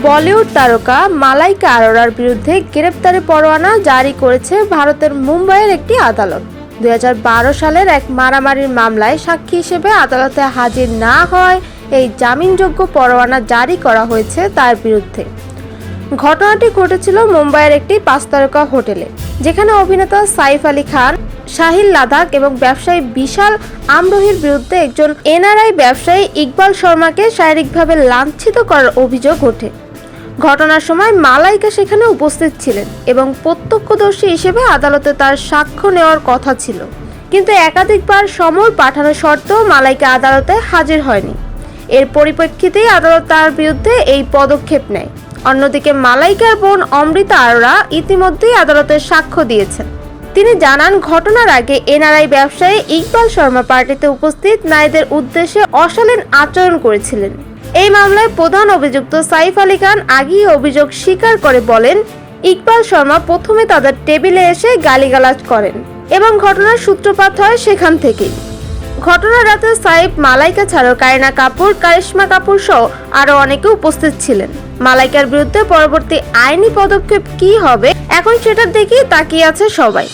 বলিউড তারকা মালাইকা আরোরার বিরুদ্ধে গ্রেপ্তারি পরোয়ানা জারি করেছে ভারতের মুম্বাইয়ের একটি আদালত। 2012 সালের এক মারামারির মামলায় সাক্ষী হিসেবে আদালতে হাজির না হওয়ায় এই জামিনযোগ্য পরোয়ানা জারি করা হয়েছে তার বিরুদ্ধে। ঘটনাটি ঘটেছিল মুম্বাইয়ের একটি 5 তারকা হোটেলে, যেখানে অভিনেতা সাইফ আলী খান, শাহিল লাদাখ এবং ব্যবসায়ী বিশাল আমরোহির বিরুদ্ধে একজন এনআরআই ব্যবসায়ী ইকবাল শর্মাকে শারীরিকভাবে লাঞ্ছিত করার অভিযোগ ওঠে। ঘটনার সময় মালাইকা সেখানে উপস্থিত ছিলেন এবং প্রত্যক্ষদর্শী হিসেবে আদালতে তার সাক্ষ্য নেওয়ার কথা ছিল, কিন্তু একাধিকবার সমন পাঠানোর সত্ত্বেও মালাইকা আদালতে হাজির হয়নি। এর পরিপ্রেক্ষিতেই আদালত তার বিরুদ্ধে এই পদক্ষেপ নেয়। অন্যদিকে মালাইকার বোন অমৃতা আরোরা ইতিমধ্যেই আদালতে সাক্ষ্য দিয়েছেন। তিনি জানান, ঘটনার আগে এনআরআই ব্যবসায়ী ইকবাল শর্মা পার্টিতে উপস্থিত নারীদের উদ্দেশ্যে অশালীন আচরণ করেছিলেন। এই মামলায় প্রধান অভিযুক্ত সাইফ আলী খান আগেই অভিযোগ স্বীকার করে বলেন, ইকবাল শর্মা প্রথমে তাদের টেবিলে এসে গালিগালাজ করেন এবং ঘটনার সূত্রপাত হয় সেখান থেকেই। ঘটনার রাতে সাইফ, মালাইকা ছাড়াও কারিনা কাপুর, কারিশমা কাপুর সহ আরো অনেকে উপস্থিত ছিলেন। মালাইকার বিরুদ্ধে পরবর্তী আইনি পদক্ষেপ কি হবে, এখন সেটার দিকেই তাকিয়ে আছে সবাই।